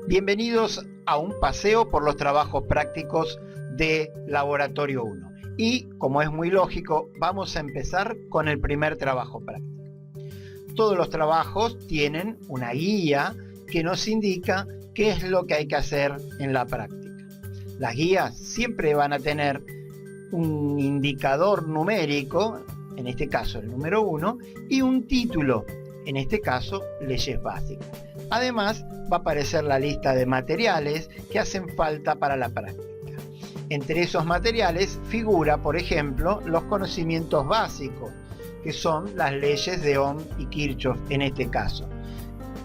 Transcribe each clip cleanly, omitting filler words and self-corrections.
Bienvenidos a un paseo por los trabajos prácticos de Laboratorio 1. Y, como es muy lógico, vamos a empezar con el primer trabajo práctico. Todos los trabajos tienen una guía que nos indica qué es lo que hay que hacer en la práctica. Las guías siempre van a tener un indicador numérico, en este caso el número 1, y un título, en este caso leyes básicas. Además, va a aparecer la lista de materiales que hacen falta para la práctica. Entre esos materiales figura, por ejemplo, los conocimientos básicos, que son las leyes de Ohm y Kirchhoff en este caso.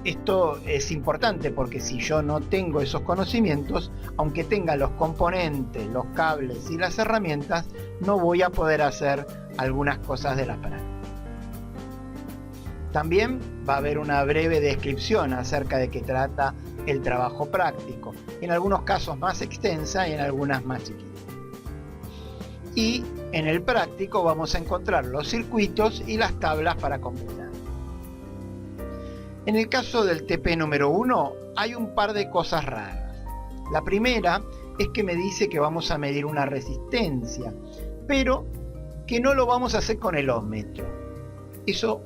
Esto es importante porque si yo no tengo esos conocimientos, aunque tenga los componentes, los cables y las herramientas, no voy a poder hacer algunas cosas de la práctica. También va a haber una breve descripción acerca de qué trata el trabajo práctico, en algunos casos más extensa y en algunas más chiquitas. Y en el práctico vamos a encontrar los circuitos y las tablas para completar. En el caso del TP número 1 hay un par de cosas raras. La primera es que me dice que vamos a medir una resistencia, pero que no lo vamos a hacer con el ohmmetro. Eso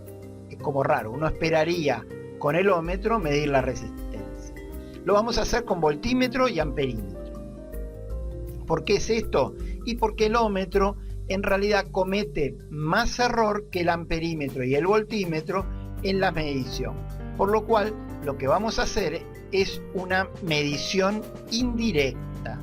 es como raro, uno esperaría con el ohmmetro medir la resistencia. Lo vamos a hacer con voltímetro y amperímetro. ¿Por qué es esto? Y porque el ohmmetro en realidad comete más error que el amperímetro y el voltímetro en la medición. Por lo cual, lo que vamos a hacer es una medición indirecta.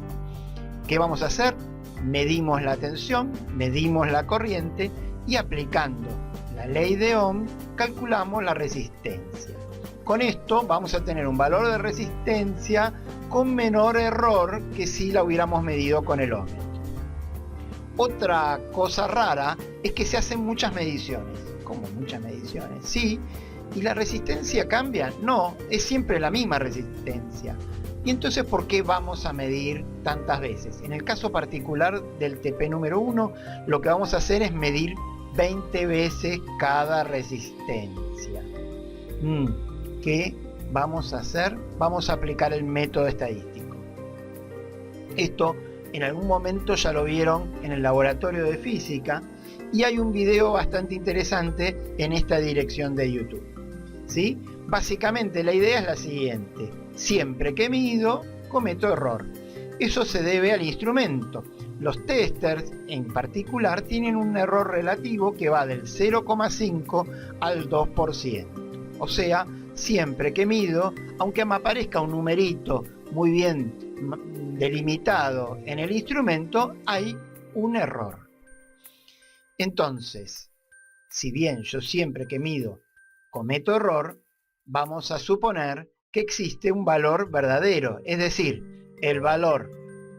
¿Qué vamos a hacer? Medimos la tensión, medimos la corriente y aplicando la ley de Ohm calculamos la resistencia. Con esto vamos a tener un valor de resistencia con menor error que si la hubiéramos medido con el ohmmetro. Otra cosa rara es que se hacen muchas mediciones. ¿Cómo muchas mediciones? Sí. ¿Y la resistencia cambia? No, es siempre la misma resistencia. ¿Y entonces por qué vamos a medir tantas veces? En el caso particular del TP número 1, lo que vamos a hacer es medir 20 veces cada resistencia. ¿Qué vamos a hacer? Vamos a aplicar el método estadístico. Esto en algún momento ya lo vieron en el laboratorio de física y hay un video bastante interesante en esta dirección de YouTube. ¿Sí? Básicamente la idea es la siguiente: siempre que mido, cometo error. Eso se debe al instrumento. Los testers en particular tienen un error relativo que va del 0,5 al 2%. O sea, siempre que mido, aunque me aparezca un numerito muy bien delimitado en el instrumento, hay un error. Entonces, si bien yo siempre que mido cometo error, vamos a suponer que existe un valor verdadero, es decir, el valor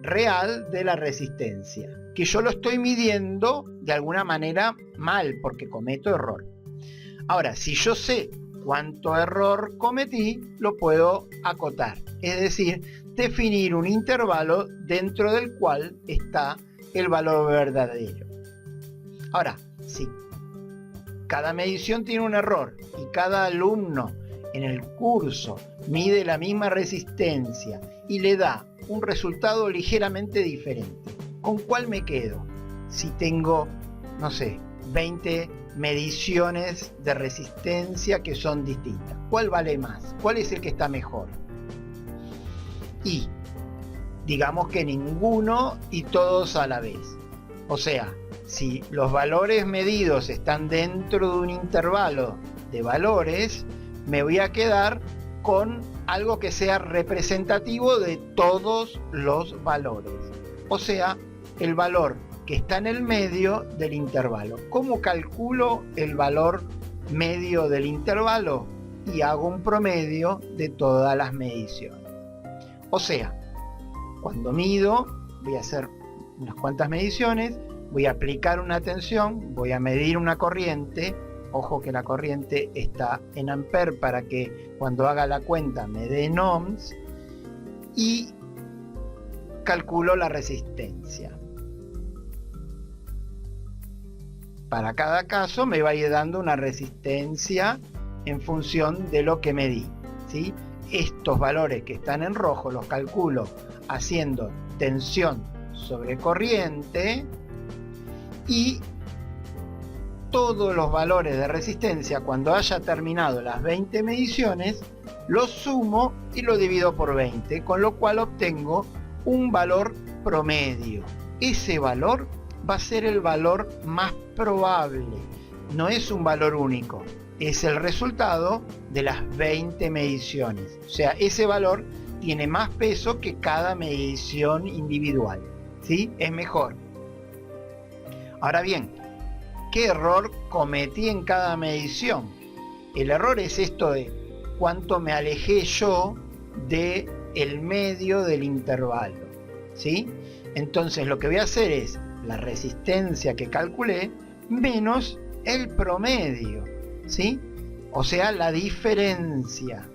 real de la resistencia, que yo lo estoy midiendo de alguna manera mal porque cometo error. Ahora, si yo sé cuánto error cometí, lo puedo acotar, es decir, definir un intervalo dentro del cual está el valor verdadero. Ahora, si cada medición tiene un error y cada alumno en el curso mide la misma resistencia y le da un resultado ligeramente diferente, ¿con cuál me quedo? Si tengo, no sé, 20 mediciones de resistencia que son distintas, ¿cuál vale más? ¿Cuál es el que está mejor? Y digamos que ninguno y todos a la vez. O sea, si los valores medidos están dentro de un intervalo de valores, me voy a quedar con algo que sea representativo de todos los valores. O sea, el valor que está en el medio del intervalo. ¿Cómo calculo el valor medio del intervalo? Y hago un promedio de todas las mediciones. O sea, cuando mido, voy a hacer unas cuantas mediciones, voy a aplicar una tensión, voy a medir una corriente. Ojo que la corriente está en amperes para que cuando haga la cuenta me dé en ohms. Y calculo la resistencia. Para cada caso me va a ir dando una resistencia en función de lo que medí, ¿sí? estos valores que están en rojo los calculo haciendo tensión sobre corriente, y todos los valores de resistencia, cuando haya terminado las 20 mediciones, los sumo y lo divido por 20, con lo cual obtengo un valor promedio. Ese valor va a ser el valor más probable, no es un valor único, es el resultado de las 20 mediciones. O sea, ese valor tiene más peso que cada medición individual, ¿sí? Es mejor. Ahora bien, ¿qué error cometí en cada medición? El error es esto de cuánto me alejé yo del medio del intervalo, ¿sí? Entonces lo que voy a hacer es la resistencia que calculé menos el promedio, ¿sí? O sea, la diferencia.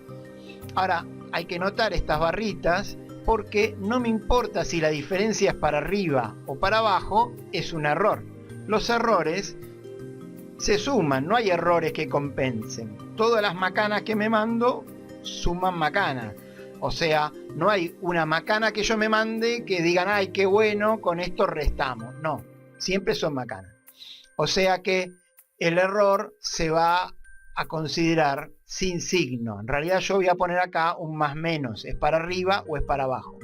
Ahora, hay que notar estas barritas porque no me importa si la diferencia es para arriba o para abajo, es un error. Los errores se suman, no hay errores que compensen. Todas las macanas que me mando suman macanas. O sea, no hay una macana que yo me mande que digan, ay, qué bueno, con esto restamos. No, siempre son macanas. O sea que el error se va a considerar sin signo. En realidad yo voy a poner acá un más menos, es para arriba o es para abajo,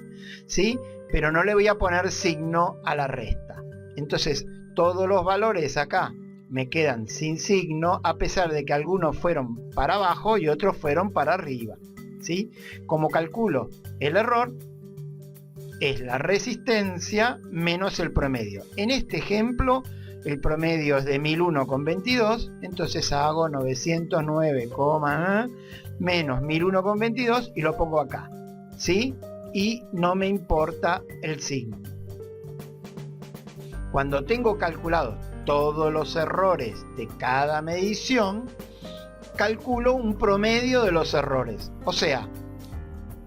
¿sí? Pero no le voy a poner signo a la resta. Entonces, todos los valores acá me quedan sin signo, a pesar de que algunos fueron para abajo y otros fueron para arriba, ¿sí? Como calculo el error, es la resistencia menos el promedio. En este ejemplo, el promedio es de 1001,22, entonces hago 909, menos 1001,22 y lo pongo acá, ¿sí? Y no me importa el signo. Cuando tengo calculados todos los errores de cada medición, calculo un promedio de los errores. O sea,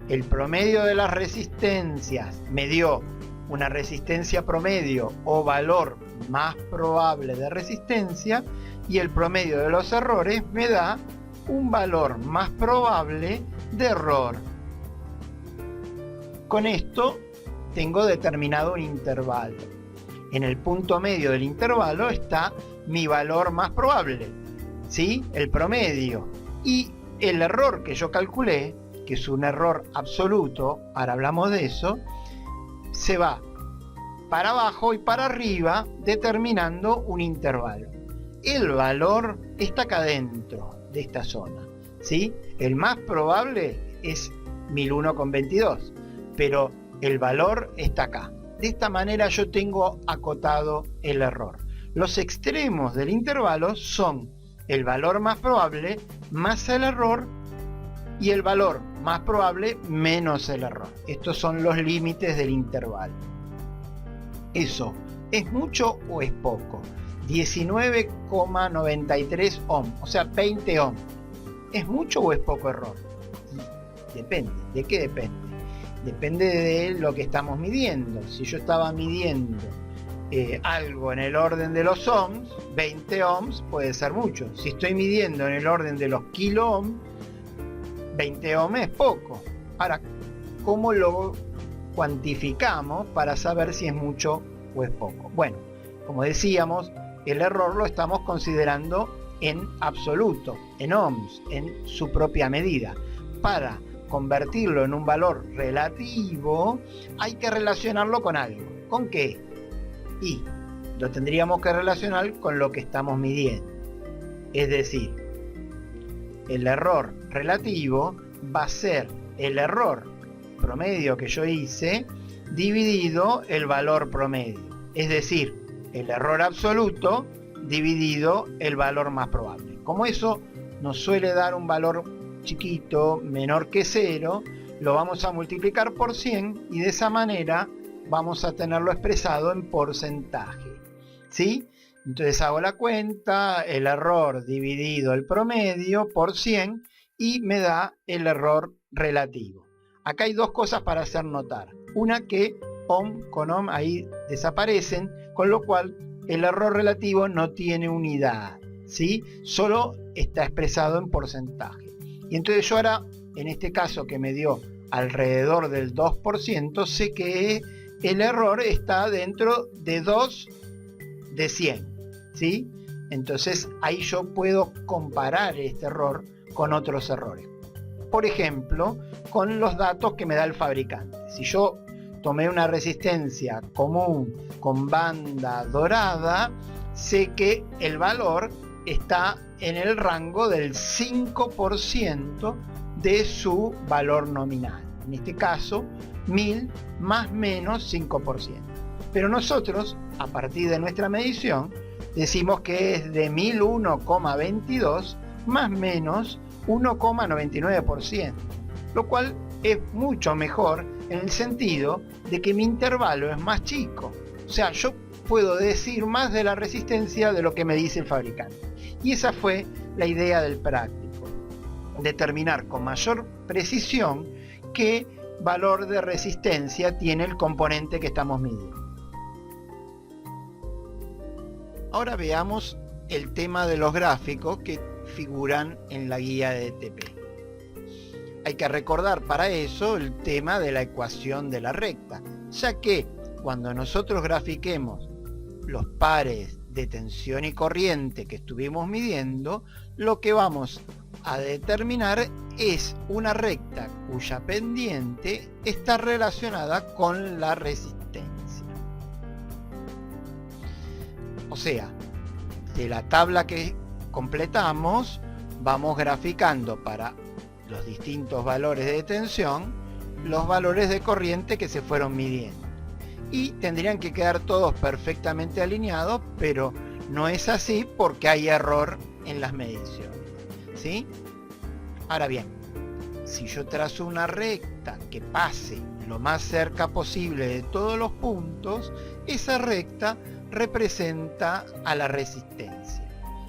el promedio de las resistencias me dio una resistencia promedio o valor más probable de resistencia, y el promedio de los errores me da un valor más probable de error. Con esto tengo determinado un intervalo. En el punto medio del intervalo está mi valor más probable, ¿sí? El promedio. Y el error que yo calculé, que es un error absoluto, ahora hablamos de eso, se va para abajo y para arriba determinando un intervalo. El valor está acá dentro de esta zona, ¿sí? El más probable es 1001,22, pero el valor está acá. De esta manera yo tengo acotado el error. Los extremos del intervalo son el valor más probable más el error y el valor más probable menos el error. Estos son los límites del intervalo. ¿Eso es mucho o es poco? 19,93 ohm, o sea 20 ohm. ¿Es mucho o es poco error? Depende. ¿De qué depende? Depende de lo que estamos midiendo. Si yo estaba midiendo algo en el orden de los ohms, 20 ohms puede ser mucho. Si estoy midiendo en el orden de los kilo ohms, 20 ohms es poco. Ahora, ¿cómo lo cuantificamos para saber si es mucho o es poco? Bueno, como decíamos, el error lo estamos considerando en absoluto, en ohms, en su propia medida. Para convertirlo en un valor relativo, hay que relacionarlo con algo. ¿Con qué? Y lo tendríamos que relacionar con lo que estamos midiendo. Es decir, el error relativo va a ser el error promedio que yo hice dividido el valor promedio. Es decir, el error absoluto dividido el valor más probable. Como eso nos suele dar un valor chiquito, menor que 0, lo vamos a multiplicar por 100 y de esa manera vamos a tenerlo expresado en porcentaje, ¿sí? Entonces hago la cuenta, el error dividido el promedio por 100 y me da el error relativo. Acá hay dos cosas para hacer notar. Una, que ohm con ohm ahí desaparecen, con lo cual el error relativo no tiene unidad, ¿sí? Solo está expresado en porcentaje. Y entonces yo ahora en este caso que me dio alrededor del 2%, sé que el error está dentro de 2 de 100, ¿sí? Entonces ahí yo puedo comparar este error con otros errores. Por ejemplo, con los datos que me da el fabricante. Si yo tomé una resistencia común con banda dorada, sé que el valor está en el rango del 5% de su valor nominal. En este caso, 1000 más menos 5%. Pero nosotros, a partir de nuestra medición, decimos que es de 1001,22 más menos 1,99%, lo cual es mucho mejor en el sentido de que mi intervalo es más chico. O sea, yo puedo decir más de la resistencia de lo que me dice el fabricante. Y esa fue la idea del práctico, determinar con mayor precisión qué valor de resistencia tiene el componente que estamos midiendo. Ahora veamos el tema de los gráficos que figuran en la guía de ETP. Hay que recordar para eso el tema de la ecuación de la recta, ya que cuando nosotros grafiquemos los pares de tensión y corriente que estuvimos midiendo, lo que vamos a determinar es una recta cuya pendiente está relacionada con la resistencia. O sea, de la tabla que completamos, vamos graficando para los distintos valores de tensión los valores de corriente que se fueron midiendo. Y tendrían que quedar todos perfectamente alineados, pero no es así porque hay error en las mediciones, ¿sí? Ahora bien, si yo trazo una recta que pase lo más cerca posible de todos los puntos, esa recta representa a la resistencia.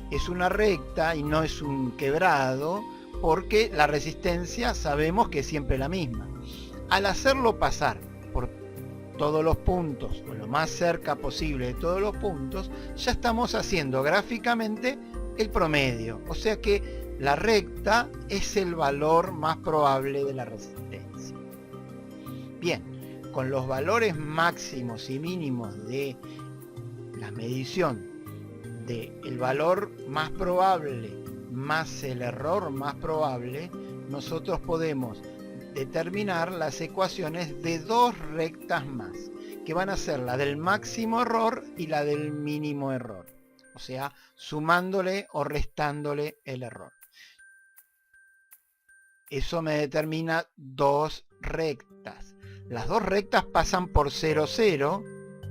Es una recta y no es un quebrado, porque la resistencia sabemos que es siempre la misma. Al hacerlo pasar por todos los puntos, o lo más cerca posible de todos los puntos, ya estamos haciendo gráficamente el promedio. O sea que la recta es el valor más probable de la resistencia. Bien, con los valores máximos y mínimos de la medición del valor más probable más el error más probable, nosotros podemos determinar las ecuaciones de dos rectas más, que van a ser la del máximo error y la del mínimo error, o sea, sumándole o restándole el error. Eso me determina dos rectas. Las dos rectas pasan por 0, 0,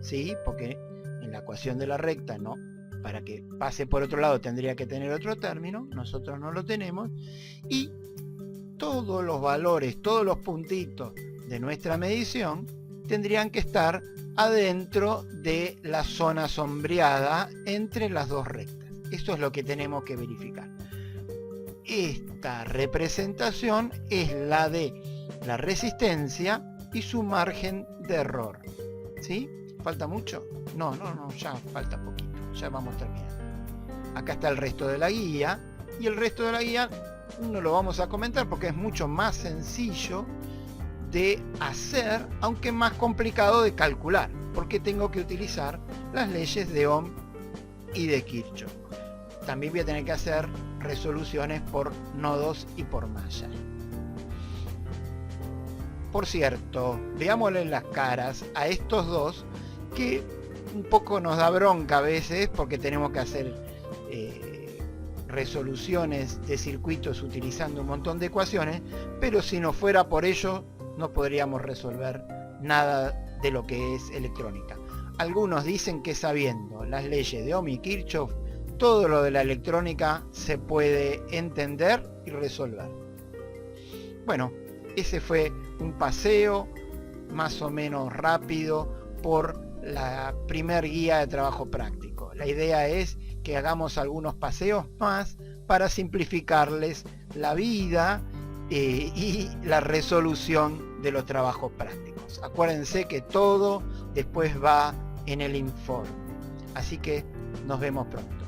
¿sí? Porque en la ecuación de la recta no. Para que pase por otro lado tendría que tener otro término, nosotros no lo tenemos, y todos los valores, todos los puntitos de nuestra medición tendrían que estar adentro de la zona sombreada entre las dos rectas. Esto es lo que tenemos que verificar. Esta representación es la de la resistencia y su margen de error. ¿Sí? ¿Falta mucho? No, ya falta poquito. Ya vamos terminando. Acá está el resto de la guía, y el resto de la guía no lo vamos a comentar porque es mucho más sencillo de hacer, aunque más complicado de calcular, porque tengo que utilizar las leyes de Ohm y de Kirchhoff. También voy a tener que hacer resoluciones por nodos y por mallas. Por cierto, veámosle las caras a estos dos que un poco nos da bronca a veces porque tenemos que hacer resoluciones de circuitos utilizando un montón de ecuaciones, pero si no fuera por ello no podríamos resolver nada de lo que es electrónica. Algunos dicen que sabiendo las leyes de Ohm y Kirchhoff, todo lo de la electrónica se puede entender y resolver. Bueno, ese fue un paseo más o menos rápido por la primer guía de trabajo práctico. La idea es que hagamos algunos paseos más para simplificarles la vida y la resolución de los trabajos prácticos. Acuérdense que todo después va en el informe. Así que nos vemos pronto.